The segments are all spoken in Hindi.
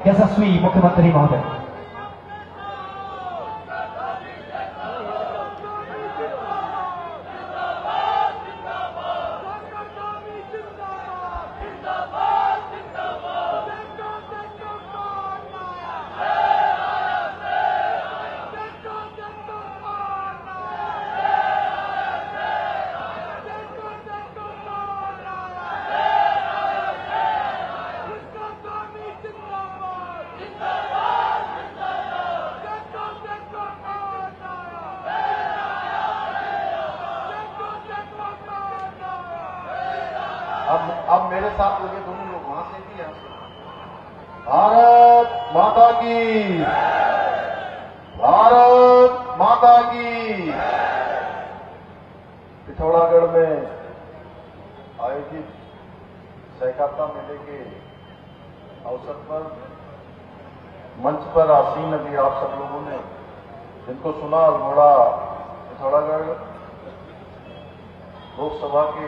यशस्वी मुख्यमंत्री महोदय। अब मेरे साथ लगे दोनों लोग वहां से भी यहाँ से। भारत माता की, भारत माता की। पिथौरागढ़ में आयोजित सहकारिता मेले के अवसर पर मंच पर आसीन अभी आप सब लोगों ने जिनको सुना, अल्मोड़ा पिथौरागढ़ लोकसभा के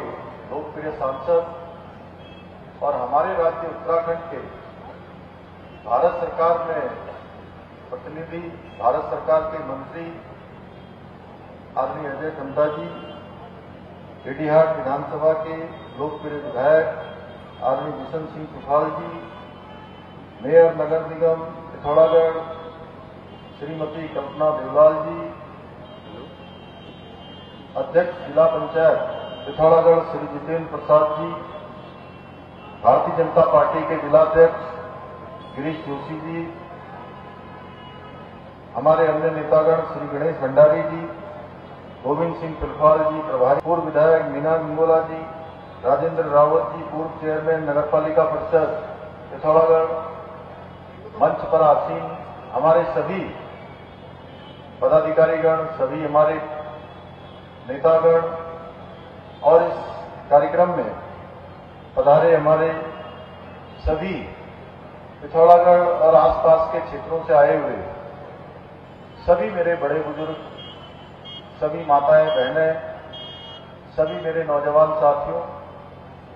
लोकप्रिय सांसद और हमारे राज्य उत्तराखंड के भारत सरकार में प्रतिनिधि, भारत सरकार के मंत्री आदरणीय अजय टंडा जी, केडीहाट विधानसभा के लोकप्रिय विधायक आदरणीय बिशन सिंह चुफाल जी, मेयर नगर निगम पिथौरागढ़ श्रीमती कल्पना देवलाल जी, अध्यक्ष जिला पंचायत पिथौरागढ़ श्री जितेंद्र प्रसाद जी, भारतीय जनता पार्टी के जिलाध्यक्ष गिरीश जोशी जी, हमारे अन्य नेतागण श्री गणेश भंडारी जी, गोविंद सिंह पिलफाल जी, प्रभारी पूर्व विधायक मीना गंगोला जी, राजेंद्र रावत जी, पूर्व चेयरमैन नगरपालिका परिषद पिथौरागढ़, मंच पर आसीन हमारे सभी पदाधिकारीगण, सभी हमारे नेतागण और इस कार्यक्रम में पधारे हमारे सभी पिथौरागढ़ और आसपास के क्षेत्रों से आए हुए सभी मेरे बड़े बुजुर्ग, सभी माताएं बहनें, सभी मेरे नौजवान साथियों,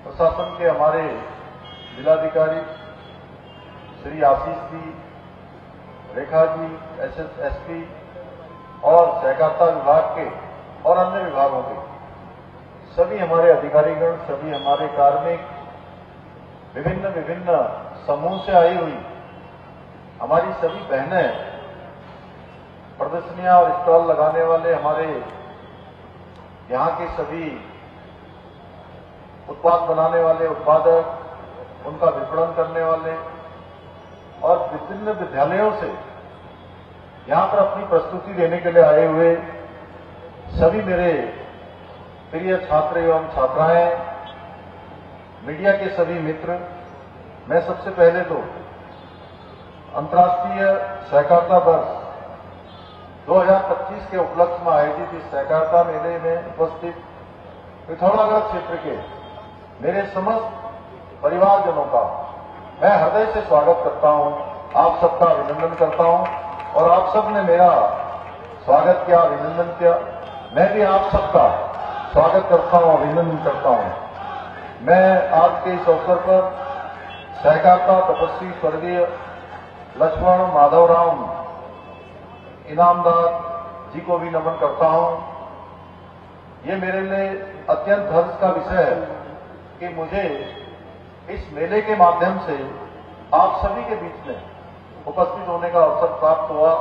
प्रशासन के हमारे जिलाधिकारी श्री आशीष जी, रेखा जी, एसपी और सहकारिता विभाग के और अन्य विभागों के सभी हमारे अधिकारीगण, सभी हमारे कार्मिक, विभिन्न विभिन्न समूह से आई हुई हमारी सभी बहनें, प्रदर्शनियां और स्टॉल लगाने वाले हमारे यहाँ के सभी उत्पाद बनाने वाले उत्पादक, उनका विपणन करने वाले और विभिन्न विद्यालयों से यहाँ पर अपनी प्रस्तुति देने के लिए आए हुए सभी मेरे प्रिय छात्र एवं छात्राएं, मीडिया के सभी मित्र, मैं सबसे पहले तो अंतर्राष्ट्रीय सहकारिता वर्ष 2025 के उपलक्ष्य में आयोजित इस सहकारिता मेले में उपस्थित पिथौरागढ़ क्षेत्र के मेरे समस्त परिवारजनों का मैं हृदय से स्वागत करता हूं, आप सबका अभिनंदन करता हूं और आप सब ने मेरा स्वागत किया, अभिनंदन किया। मैं भी आप सबका स्वागत करता हूं, अभिनंदन करता हूं। मैं आज के इस अवसर पर सहकारिता तपस्वी स्वर्गीय लक्ष्मण माधवराम इनामदार जी को भी नमन करता हूं। ये मेरे लिए अत्यंत हर्ष का विषय है कि मुझे इस मेले के माध्यम से आप सभी के बीच में उपस्थित होने का अवसर प्राप्त हुआ।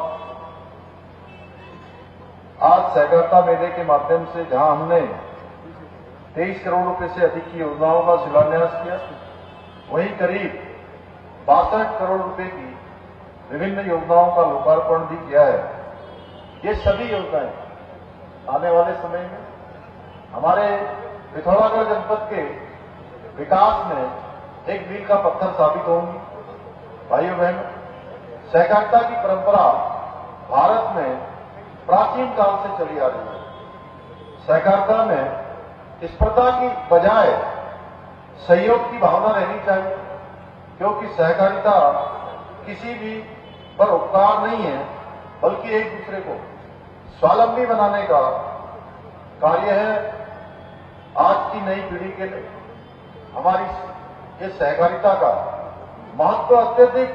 आज सहकारिता मेले के माध्यम से जहां हमने 23 करोड़ रुपए से अधिक की योजनाओं का शिलान्यास किया, वहीं करीब 62 करोड़ रुपए की विभिन्न योजनाओं का लोकार्पण भी किया है। ये सभी योजनाएं आने वाले समय में हमारे पिथौरागढ़ जनपद के विकास में एक मील का पत्थर साबित होंगी। भाइयों बहनों, सहकारिता की परंपरा भारत में प्राचीन काल से चली आ रही है। सहकारिता में स्पर्धा की बजाय सहयोग की भावना रहनी चाहिए, क्योंकि सहकारिता किसी भी पर उपकार नहीं है, बल्कि एक दूसरे को स्वावलंबी बनाने का कार्य है। आज की नई पीढ़ी के लिए हमारी ये सहकारिता का महत्व अत्यधिक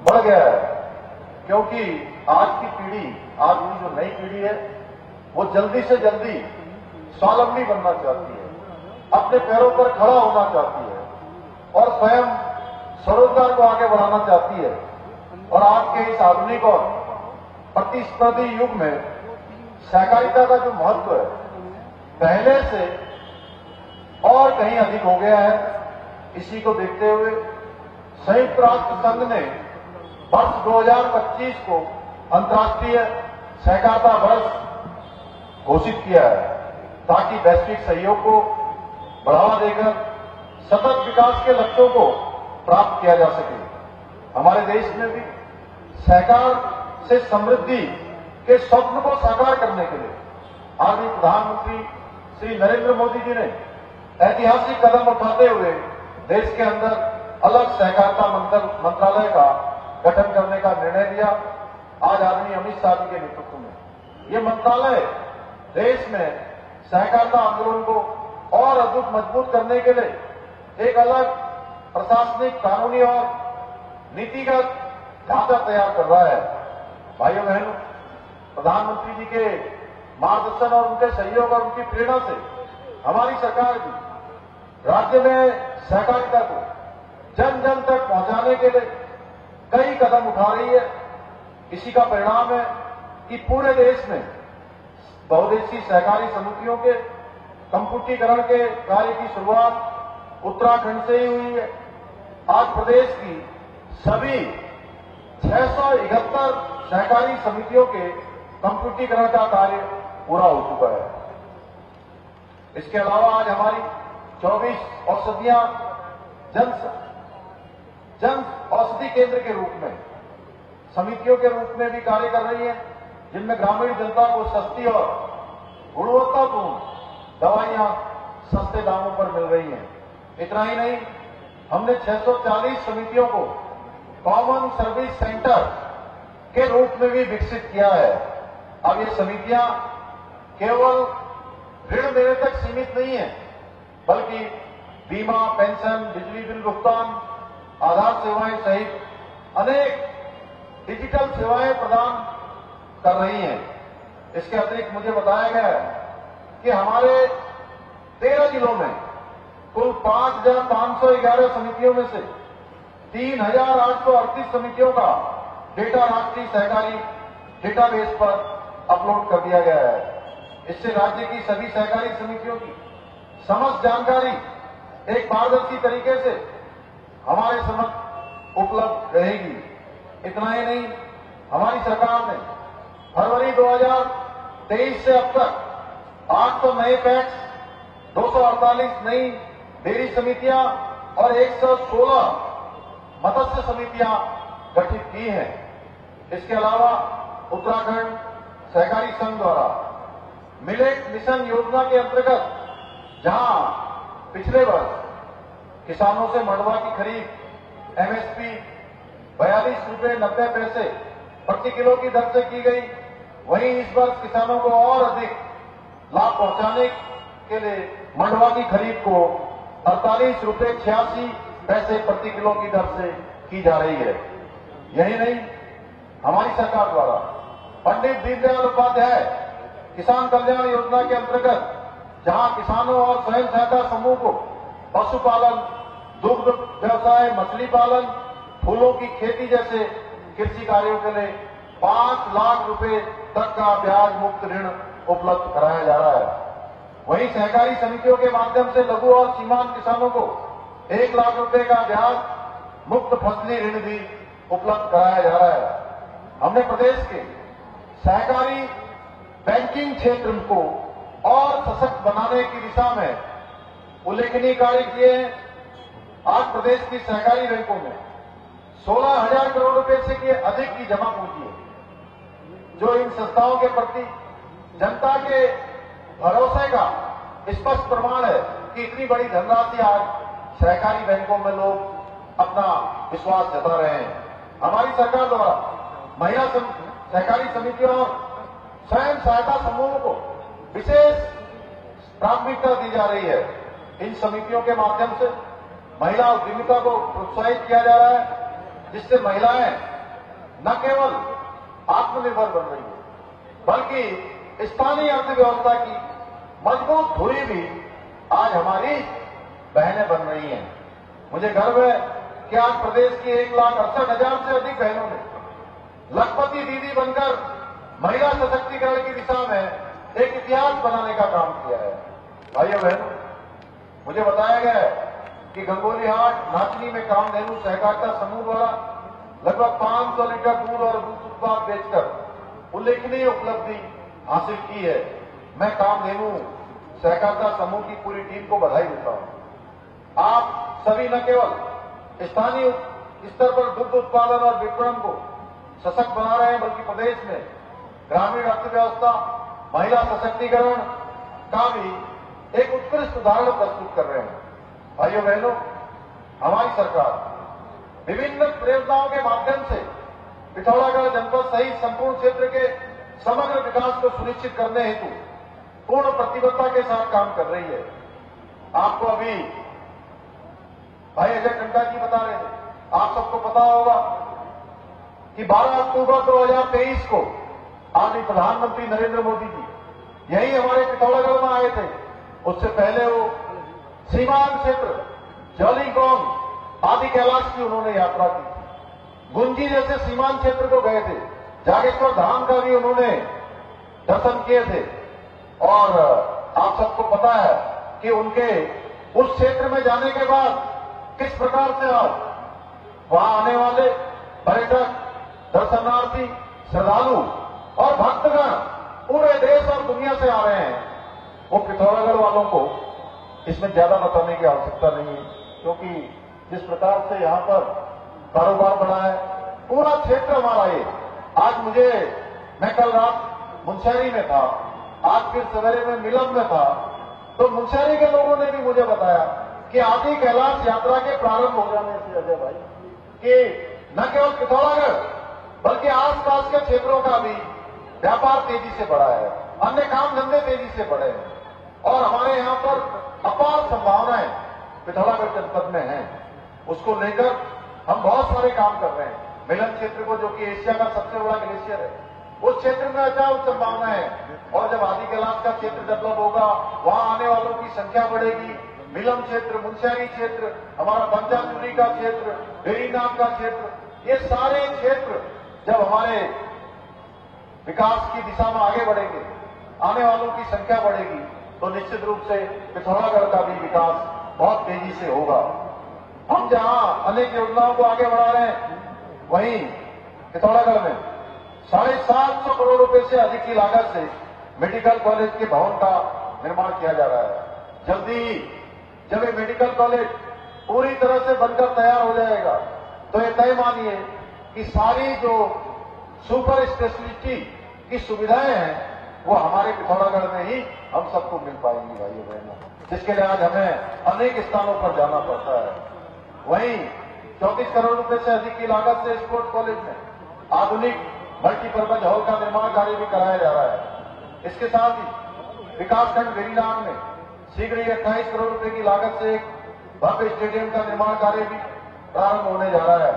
बढ़ गया है, क्योंकि आज की पीढ़ी, आज की जो नई पीढ़ी है, वो जल्दी से जल्दी स्वावलंबी बनना चाहती है, अपने पैरों पर खड़ा होना चाहती है और स्वयं स्वरोजगार को आगे बढ़ाना चाहती है। और आज के इस आधुनिक और प्रतिस्पर्धी युग में सहकारिता का जो महत्व है पहले से और कहीं अधिक हो गया है। इसी को देखते हुए संयुक्त राष्ट्र संघ ने वर्ष 2025 को अंतर्राष्ट्रीय सहकारिता वर्ष घोषित किया है, ताकि वैश्विक सहयोग को बढ़ावा देकर सतत विकास के लक्ष्यों को प्राप्त किया जा सके। हमारे देश में भी सहकार से समृद्धि के स्वप्न को साकार करने के लिए आज भी प्रधानमंत्री श्री नरेंद्र मोदी जी ने ऐतिहासिक कदम उठाते हुए देश के अंदर अलग सहकारिता मंत्रालय का गठन करने का निर्णय लिया। आज आदरणीय अमित शाह जी के नेतृत्व में ये मंत्रालय देश में सहकारिता आंदोलन को और अधिक मजबूत करने के लिए एक अलग प्रशासनिक, कानूनी और नीतिगत ढांचा तैयार कर रहा है। भाइयों बहनों, प्रधानमंत्री जी के मार्गदर्शन और उनके सहयोग और उनकी प्रेरणा से हमारी सरकार भी राज्य में सहकारिता को जन जन तक पहुंचाने के लिए कई कदम उठा रही है। इसी का परिणाम है कि पूरे देश में बहुउद्देशीय सहकारी समितियों के कंप्यूटरीकरण के कार्य की शुरुआत उत्तराखंड से ही हुई है। आज प्रदेश की सभी 671 सहकारी समितियों के कंप्यूटरीकरण का कार्य पूरा हो चुका है। इसके अलावा आज हमारी 24 औषधियां जन औषधि केंद्र के रूप में, समितियों के रूप में भी कार्य कर रही है, जिनमें ग्रामीण जनता को सस्ती और गुणवत्तापूर्ण दवाइयां सस्ते दामों पर मिल रही हैं। इतना ही नहीं, हमने 640 समितियों को कॉमन सर्विस सेंटर के रूप में भी विकसित किया है। अब ये समितियां केवल ऋण देने तक सीमित नहीं है, बल्कि बीमा, पेंशन, बिजली बिल भुगतान, आधार सेवाएं सहित अनेक डिजिटल सेवाएं प्रदान कर रही हैं। इसके अतिरिक्त मुझे बताया गया है कि हमारे 13 जिलों में कुल 5,511 समितियों में से 3,838 समितियों का डेटा राष्ट्रीय सहकारी डेटाबेस पर अपलोड कर दिया गया है। इससे राज्य की सभी सहकारी समितियों की समस्त जानकारी एक पारदर्शी तरीके से हमारे समक्ष उपलब्ध रहेगी। इतना ही नहीं, हमारी सरकार ने फरवरी 2023 से अब तक 800 नए पैक्स, 248 नई डेयरी समितियां और 116 मत्स्य समितियां गठित की हैं। इसके अलावा उत्तराखंड सहकारी संघ द्वारा मिलेट मिशन योजना के अंतर्गत, जहां पिछले वर्ष किसानों से मंडवा की खरीद एमएसपी 42 रुपये 90 पैसे प्रति किलो की दर से की गई, वहीं इस वर्ष किसानों को और अधिक लाभ पहुंचाने के लिए मंडवा की खरीद को 48 रुपये 86 पैसे प्रति किलो की दर से की जा रही है। यही नहीं, हमारी सरकार द्वारा पंडित दीनदयाल उपाध्याय किसान कल्याण योजना के अंतर्गत, जहां किसानों और स्वयं सहायता समूह को पशुपालन, दुग्ध व्यवसाय, मछली पालन, फूलों की खेती जैसे कृषि कार्यों के लिए 5 लाख रुपए तक का ब्याज मुक्त ऋण उपलब्ध कराया जा रहा है। वहीं सहकारी समितियों के माध्यम से लघु और सीमांत किसानों को 1 लाख रुपए का ब्याज मुक्त फसली ऋण भी उपलब्ध कराया जा रहा है। हमने प्रदेश के सहकारी बैंकिंग क्षेत्र को और सशक्त बनाने की दिशा में उल्लेखनीय कार्य किए हैं। आज प्रदेश की सहकारी बैंकों में 16,000 करोड़ रुपए से के अधिक की जमा पूंजी है, जो इन संस्थाओं के प्रति जनता के भरोसे का स्पष्ट प्रमाण है कि इतनी बड़ी धनराशि आज सहकारी बैंकों में लोग अपना विश्वास जता रहे हैं। हमारी सरकार द्वारा महिला सहकारी समितियों और स्वयं सहायता समूहों को विशेष प्राथमिकता दी जा रही है। इन समितियों के माध्यम से महिला उद्यमिता को प्रोत्साहित किया जा रहा है, जिससे महिलाएं न केवल आत्मनिर्भर बन रही है बल्कि स्थानीय अर्थव्यवस्था की मजबूत धुरी भी आज हमारी बहनें बन रही हैं। मुझे गर्व है कि आज प्रदेश की 1,68,000 से अधिक बहनों ने लखपति दीदी बनकर महिला सशक्तिकरण की दिशा में एक इतिहास बनाने का काम किया है। भाइयों बहनों, मुझे बताया गया है कि गंगोलीहाट नाचनी में कामधेनु सहकारिता समूह द्वारा लगभग 500 लीटर दूध और दूध उत्पाद बेचकर उल्लेखनीय उपलब्धि हासिल की है। मैं कामधेनु सहकारिता समूह की पूरी टीम को बधाई देता हूं। आप सभी न केवल स्थानीय स्तर पर दुग्ध उत्पादन और विपणन को सशक्त बना रहे हैं बल्कि प्रदेश में ग्रामीण अर्थव्यवस्था, महिला सशक्तिकरण का भी एक उत्कृष्ट उदाहरण प्रस्तुत कर रहे हैं। भाइयों बहनों, हमारी सरकार विभिन्न परियोजनाओं के माध्यम से पिथौरागढ़ जनपद सहित संपूर्ण क्षेत्र के समग्र विकास को सुनिश्चित करने हेतु पूर्ण प्रतिबद्धता के साथ काम कर रही है। आपको अभी भाई अजय टंटा जी बता रहे थे, आप सबको पता होगा कि 12 अक्टूबर 2023 को आदि प्रधानमंत्री नरेंद्र मोदी जी यही हमारे पिथौरागढ़ में आए थे। उससे पहले वो सीमांत क्षेत्र जौलीग्राम आदि कैलाश की उन्होंने यात्रा की। गुंजी जैसे सीमांत क्षेत्र को गए थे। जागेश्वर धाम का भी उन्होंने दर्शन किए थे। और आप सबको पता है कि उनके उस क्षेत्र में जाने के बाद किस प्रकार से आप वहां आने वाले पर्यटक, दर्शनार्थी, श्रद्धालु और भक्तगण पूरे देश और दुनिया से आ रहे हैं। वो पिथौरागढ़ वालों को इसमें ज्यादा बताने की आवश्यकता नहीं है, क्योंकि जिस प्रकार से यहां पर कारोबार बढ़ा है, पूरा क्षेत्र हमारा ये। आज मैं कल रात मुंशेरी में था, आज फिर सवेरे में मिलन में था, तो मुंशेरी के लोगों ने भी मुझे बताया कि आदि कैलाश यात्रा के प्रारंभ हो जाने से अजय भाई कि न केवल पिथौरागढ़ बल्कि आसपास के क्षेत्रों का भी व्यापार तेजी से बढ़ा है, अन्य काम धंधे तेजी से बढ़े हैं और हमारे यहाँ पर अपार संभावनाएं पिथौरागढ़ जनपद में हैं। उसको लेकर हम बहुत सारे काम कर रहे हैं। मिलन क्षेत्र को, जो कि एशिया का सबसे बड़ा ग्लेशियर है, उस क्षेत्र में अचानक संभावना है और जब आदि कैलाश का क्षेत्र डेवलप होगा, वहां आने वालों की संख्या बढ़ेगी। मिलन क्षेत्र, मुंशेरी क्षेत्र, हमारा पंचाचूरी का क्षेत्र, वेरीनाथ का क्षेत्र, ये सारे क्षेत्र जब हमारे विकास की दिशा में आगे बढ़ेंगे, आने वालों की संख्या बढ़ेगी, तो निश्चित रूप से पिथौरागढ़ का भी विकास बहुत तेजी से होगा। हम जहां अनेक योजनाओं को आगे बढ़ा रहे हैं, वहीं पिथौरागढ़ में 750 करोड़ रुपए से अधिक की लागत से मेडिकल कॉलेज के भवन का निर्माण किया जा रहा है। जल्दी ही जब ये मेडिकल कॉलेज पूरी तरह से बनकर तैयार हो जाएगा, तो ये तय मानिए कि सारी जो सुपर स्पेशलिटी की सुविधाएं हैं वो हमारे पिथौरागढ़ में ही हम सबको मिल पाएंगी भाइयों बहनों, जिसके लिए आज हमें अनेक स्थानों पर जाना पड़ता है। वहीं 34 करोड़ रुपए से अधिक की लागत से स्पोर्ट्स कॉलेज में आधुनिक मल्टीपर्पज हॉल का निर्माण कार्य भी कराया जा रहा है। इसके साथ ही विकासखंड वेरीनाथ में शीघ्र ही 28 करोड़ रुपए की लागत से एक भव्य स्टेडियम का निर्माण कार्य भी प्रारंभ होने जा रहा है।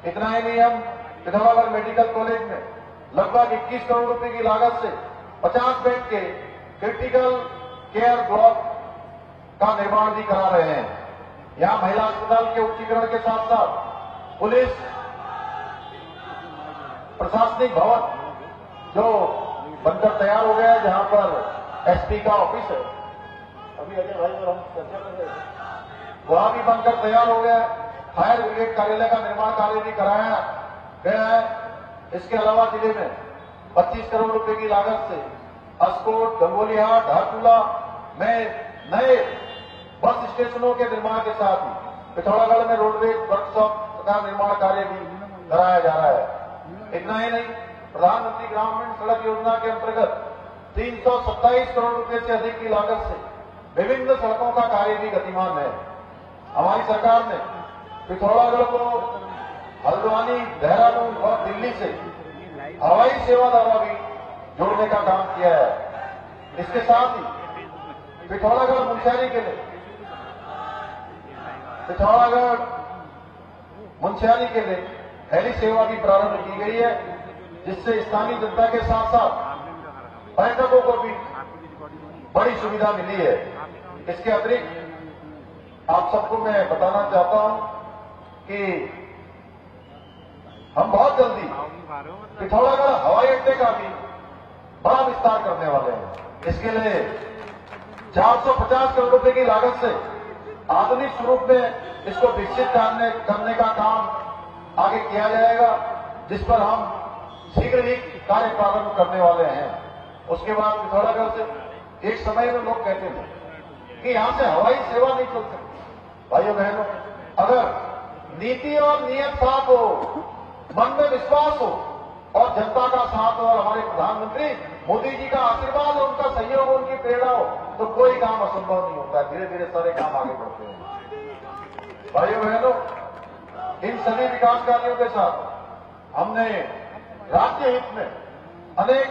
इतना ही नहीं, हम पिथौरागढ़ मेडिकल कॉलेज में लगभग 21 करोड़ रुपए की लागत से 50 बेड के क्रिटिकल केयर ब्लॉक का निर्माण भी करा रहे हैं। यहां महिला अस्पताल के उच्चीकरण के साथ साथ पुलिस प्रशासनिक भवन जो बनकर तैयार हो गया है, जहां पर एसपी का ऑफिस है, अभी अजय भाई और हम चर्चा कर रहे हैं, वहां भी बनकर तैयार हो गया है। फायर ब्रिगेड कार्यालय का निर्माण कार्य भी कराया गया है। इसके अलावा जिले में 25 करोड़ रुपए की लागत से अस्कोट, गंगोलीहाट, धारचूला में नए बस स्टेशनों के निर्माण के साथ ही पिथौरागढ़ में रोडवेज वर्कशॉप का निर्माण कार्य भी कराया जा रहा है। इतना ही नहीं, प्रधानमंत्री ग्रामीण सड़क योजना के अंतर्गत 327 करोड़ रुपए से अधिक की लागत से विभिन्न सड़कों का कार्य भी गतिमान है। हमारी सरकार ने पिथौरागढ़ को हल्द्वानी, देहरादून और दिल्ली से हवाई सेवा द्वारा भी जोड़ने का काम किया है। इसके साथ ही पिथौरागढ़ मुंशेरी के लिए हेली सेवा भी प्रारंभ की गई है, जिससे स्थानीय जनता के साथ साथ पर्यटकों को भी बड़ी सुविधा मिली है। इसके अतिरिक्त आप सबको मैं बताना चाहता हूं कि हम बहुत जल्दी पिथौरागढ़ हवाई अड्डे का भी बड़ा विस्तार करने वाले हैं। इसके लिए 450 करोड़ रुपए की लागत से आधुनिक स्वरूप में इसको विकसित करने का काम आगे किया जाएगा, जिस पर हम शीघ्र ही कार्य प्रारंभ करने वाले हैं। उसके बाद पिथौरागढ़ से एक समय में लोग कहते थे कि यहां से हवाई सेवा नहीं चल सकती। भाइयों बहनों, अगर नीति और नियत साफ हो, मन में विश्वास हो और जनता का साथ हो और हमारे प्रधानमंत्री मोदी जी का आशीर्वाद हो, उनका सहयोग हो, उनकी प्रेरणा हो, तो कोई काम असंभव नहीं होता है। धीरे धीरे सारे काम आगे बढ़ते हैं। भाइयों बहनों, इन सभी विकास कार्यों के साथ हमने राज्य हित में अनेक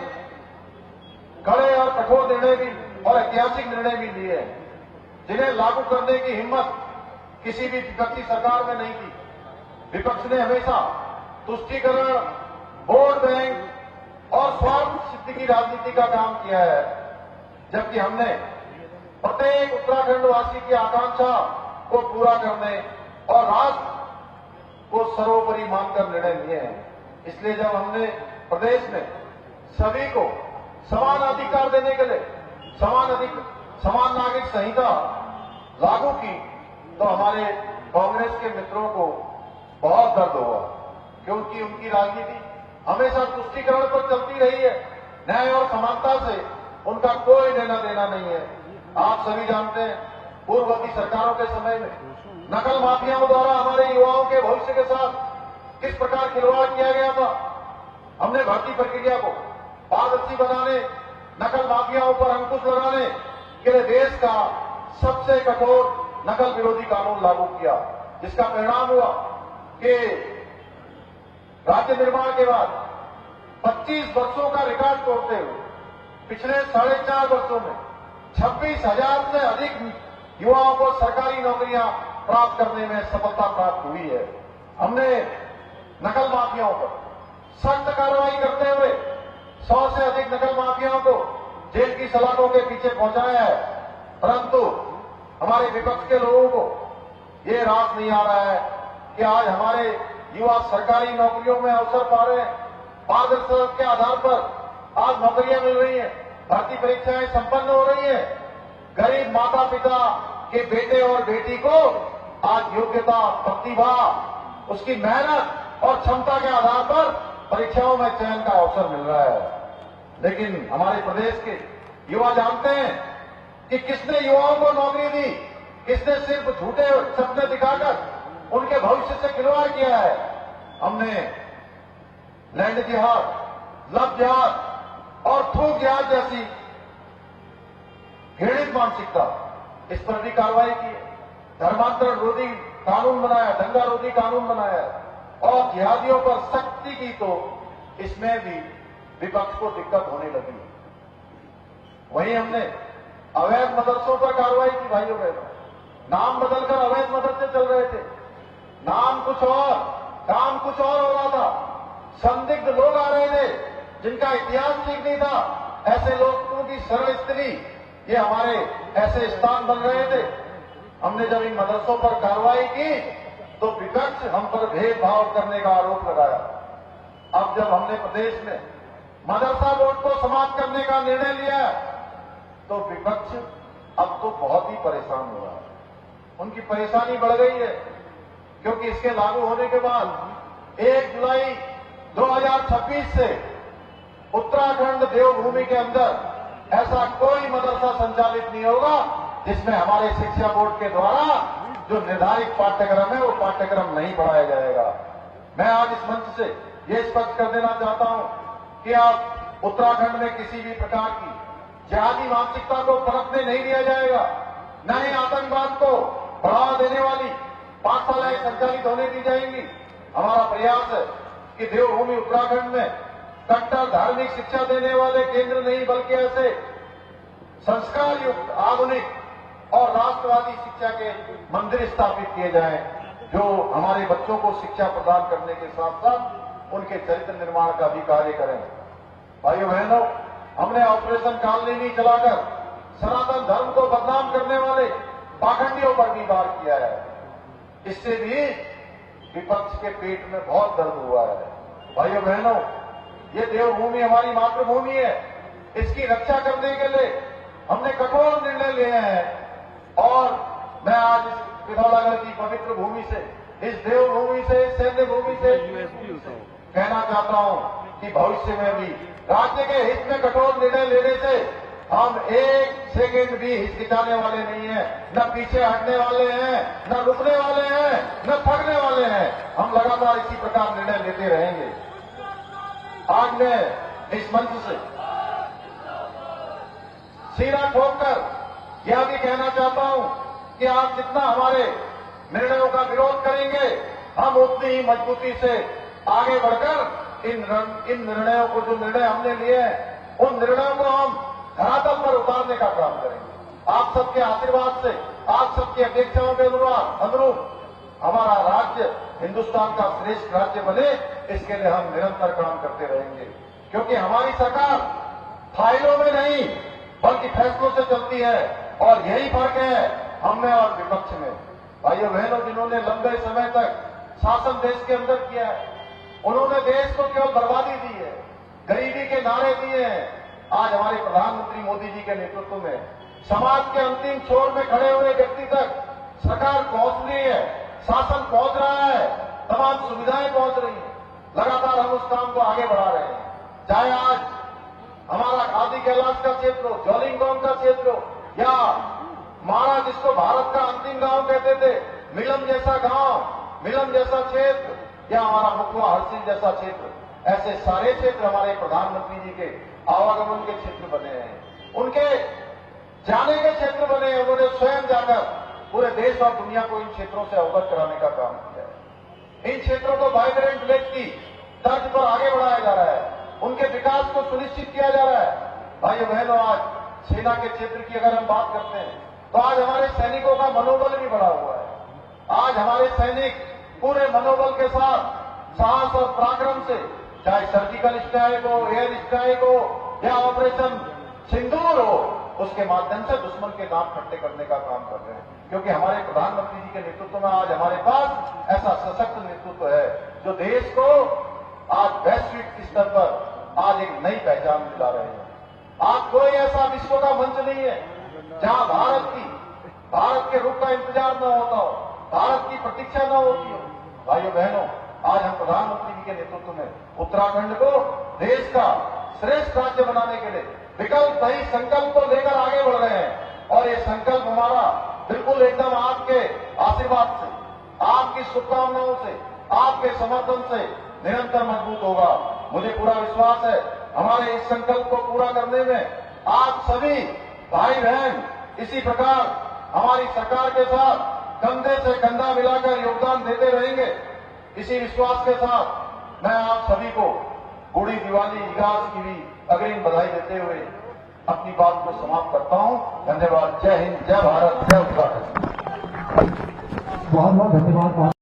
कड़े और कठोर निर्णय भी और ऐतिहासिक निर्णय भी लिए हैं, जिन्हें लागू करने की हिम्मत किसी भी विपक्षी सरकार में नहीं की। विपक्ष ने हमेशा तुष्टीकरण, वोट बैंक और स्वार्थ सिद्धि की राजनीति का काम किया है, जबकि हमने प्रत्येक उत्तराखंडवासी की आकांक्षा को पूरा करने और राष्ट्र को सर्वोपरि मानकर निर्णय लिए हैं। इसलिए जब हमने प्रदेश में सभी को समान अधिकार देने के लिए समान नागरिक संहिता लागू की, तो हमारे कांग्रेस के मित्रों को बहुत दर्द हुआ, क्योंकि उनकी राजनीति हमेशा तुष्टीकरण पर चलती रही है। न्याय और समानता से उनका कोई लेना देना नहीं है। आप सभी जानते हैं, पूर्ववर्ती सरकारों के समय में नकल माफियाओं द्वारा हमारे युवाओं के भविष्य के साथ किस प्रकार खिलवाड़ किया गया था। हमने भर्ती प्रक्रिया को पारदर्शी बनाने, नकल माफियाओं पर अंकुश लगाने के लिए देश का सबसे कठोर नकल विरोधी कानून लागू किया, जिसका परिणाम हुआ कि राज्य निर्माण के बाद 25 वर्षों का रिकॉर्ड तोड़ते हुए पिछले 4.5 वर्षों में 26,000 से अधिक युवाओं को सरकारी नौकरियां प्राप्त करने में सफलता प्राप्त हुई है। हमने नकल माफियाओं पर सख्त कार्रवाई करते हुए 100 से अधिक नकल माफियाओं को जेल की सलाखों के पीछे पहुंचाया है, परंतु हमारे विपक्ष के लोगों को ये रास नहीं आ रहा है कि आज हमारे युवा सरकारी नौकरियों में अवसर पा रहे हैं। पारदर्शिता के आधार पर आज नौकरियां मिल रही हैं, भर्ती परीक्षाएं संपन्न हो रही हैं। गरीब माता पिता के बेटे और बेटी को आज योग्यता, प्रतिभा, उसकी मेहनत और क्षमता के आधार पर परीक्षाओं में चयन का अवसर मिल रहा है। लेकिन हमारे प्रदेश के युवा जानते हैं कि किसने युवाओं को नौकरी दी, किसने सिर्फ झूठे सपने दिखाकर उनके भविष्य से खिलवाड़ किया है। हमने लैंड जिहाद, लब जिहाद और थूक जिहाद जैसी घृणित मानसिकता, इस पर भी कार्रवाई की है। धर्मांतरण रोधी कानून बनाया, दंगा रोधी कानून बनाया और जिहादियों पर सख्ती की, तो इसमें भी विपक्ष को दिक्कत होने लगी। वहीं हमने अवैध मदरसों पर कार्रवाई की। भाइयों बहनों, नाम बदलकर अवैध मदरसे चल रहे थे, नाम कुछ और काम कुछ और हो रहा था। संदिग्ध लोग आ रहे थे जिनका इतिहास ठीक नहीं था। ऐसे लोगों की शरण स्त्री ये हमारे ऐसे स्थान बन रहे थे। हमने जब इन मदरसों पर कार्रवाई की तो विपक्ष हम पर भेदभाव करने का आरोप लगाया। अब जब हमने प्रदेश में मदरसा बोर्ड को समाप्त करने का निर्णय लिया तो विपक्ष अब तो बहुत ही परेशान हो रहा है। उनकी परेशानी बढ़ गई है, क्योंकि इसके लागू होने के बाद 1 जुलाई 2026 से उत्तराखंड देवभूमि के अंदर ऐसा कोई मदरसा संचालित नहीं होगा जिसमें हमारे शिक्षा बोर्ड के द्वारा जो निर्धारित पाठ्यक्रम है वो पाठ्यक्रम नहीं पढ़ाया जाएगा। मैं आज इस मंच से ये स्पष्ट कर देना चाहता हूं कि आप उत्तराखंड में किसी भी प्रकार की जिहादी मानसिकता को पनपने नहीं दिया जाएगा, न ही आतंकवाद को बढ़ावा देने वाली पाठशालाएं संचालित होने दी जाएंगी। हमारा प्रयास है कि देवभूमि उत्तराखंड में कट्टर धार्मिक शिक्षा देने वाले केंद्र नहीं बल्कि ऐसे संस्कार युक्त, आधुनिक और राष्ट्रवादी शिक्षा के मंदिर स्थापित किए जाएं। जो हमारे बच्चों को शिक्षा प्रदान करने के साथ साथ उनके चरित्र निर्माण का भी कार्य करें। भाइयों बहनों, हमने ऑपरेशन कालनेमी चलाकर सनातन धर्म को बदनाम करने वाले पाखंडियों पर भी वार किया है। इससे भी विपक्ष के पेट में बहुत दर्द हुआ है। भाइयों बहनों, ये देवभूमि हमारी मातृभूमि है। इसकी रक्षा करने के लिए हमने कठोर निर्णय लिए हैं और मैं आज इस पिथौरागढ़ की पवित्र भूमि से, इस देवभूमि से, इस सैन्य भूमि से कहना चाहता हूं कि भविष्य में भी राज्य के हित में कठोर निर्णय लेने से हम एक सेकेंड भी हिचकिचाने वाले नहीं हैं, न पीछे हटने वाले हैं, न रुकने वाले हैं, न थकने वाले हैं। हम लगातार इसी प्रकार निर्णय लेते रहेंगे। आज मैं इस मंच से सीना ठोककर यह भी कहना चाहता हूं कि आप जितना हमारे निर्णयों का विरोध करेंगे, हम उतनी ही मजबूती से आगे बढ़कर इन निर्णयों को, जो निर्णय हमने लिए हैं, उन निर्णयों को हम धरातल पर उतारने का काम करेंगे। आप सबके आशीर्वाद से, आप सबकी अपेक्षाओं के अनुरूप हमारा राज्य हिंदुस्तान का श्रेष्ठ राज्य बने, इसके लिए हम निरंतर काम करते रहेंगे। क्योंकि हमारी सरकार फाइलों में नहीं बल्कि फैसलों से चलती है और यही फर्क है हम में और विपक्ष में। भाइयों बहनों, जिन्होंने लंबे समय तक शासन देश के अंदर किया है, उन्होंने देश को केवल बर्बादी दी है, गरीबी के नारे दिए हैं। आज हमारे प्रधानमंत्री मोदी जी के नेतृत्व में समाज के अंतिम छोर में खड़े हुए व्यक्ति तक सरकार पहुंच रही है, शासन पहुंच रहा है, तमाम सुविधाएं पहुंच रही हैं। लगातार हम उस काम को आगे बढ़ा रहे हैं। चाहे आज हमारा आदि कैलाश का क्षेत्र हो, जौलिंगगांव का क्षेत्र हो, या मारा जिसको भारत का अंतिम गांव कहते थे, मिलम जैसा गांव, मिलम जैसा क्षेत्र, या हमारा मुखवा हरसिल जैसा क्षेत्र, ऐसे सारे क्षेत्र हमारे प्रधानमंत्री जी के आवागमन के क्षेत्र बने हैं, उनके जाने के क्षेत्र बने हैं। उन्होंने स्वयं जाकर पूरे देश और दुनिया को इन क्षेत्रों से अवगत कराने का काम किया है। इन क्षेत्रों को वाइब्रेंट विलेज की तर्ज पर आगे बढ़ाया जा रहा है, उनके विकास को सुनिश्चित किया जा रहा है। भाइयों बहनों, आज सेना के क्षेत्र की अगर हम बात करते हैं तो आज हमारे सैनिकों का मनोबल भी बढ़ा हुआ है। आज हमारे सैनिक पूरे मनोबल के साथ, साहस और पराक्रम से, चाहे सर्जिकल स्ट्राइक हो, एयर स्ट्राइक हो या ऑपरेशन सिंदूर हो, उसके माध्यम से दुश्मन के दांत खट्टे करने का काम कर रहे हैं। क्योंकि हमारे प्रधानमंत्री जी के नेतृत्व में आज हमारे पास ऐसा सशक्त नेतृत्व है जो देश को आज वैश्विक स्तर पर आज एक नई पहचान दिला रहे हैं। आज कोई ऐसा विश्व का मंच नहीं है जहां भारत के रुख का इंतजार न होता हो, भारत की प्रतीक्षा न होती हो। भाइयों बहनों, आज हम प्रधानमंत्री जी के नेतृत्व में उत्तराखंड को देश का श्रेष्ठ राज्य बनाने के लिए विकल्प नहीं संकल्प को लेकर आगे बढ़ रहे हैं। और ये संकल्प हमारा बिल्कुल एकदम आपके आशीर्वाद से, आपकी शुभकामनाओं से, आपके समर्थन से निरंतर मजबूत होगा। मुझे पूरा विश्वास है हमारे इस संकल्प को पूरा करने में आप सभी भाई बहन इसी प्रकार हमारी सरकार के साथ कंधे से कंधा मिलाकर योगदान देते रहेंगे। इसी विश्वास के साथ मैं आप सभी को बूढ़ी दिवाली इगास की भी अग्रिम बधाई देते हुए अपनी बात को समाप्त करता हूं। धन्यवाद। जय हिंद, जय भारत, जय उत्तराखंड। बहुत बहुत धन्यवाद।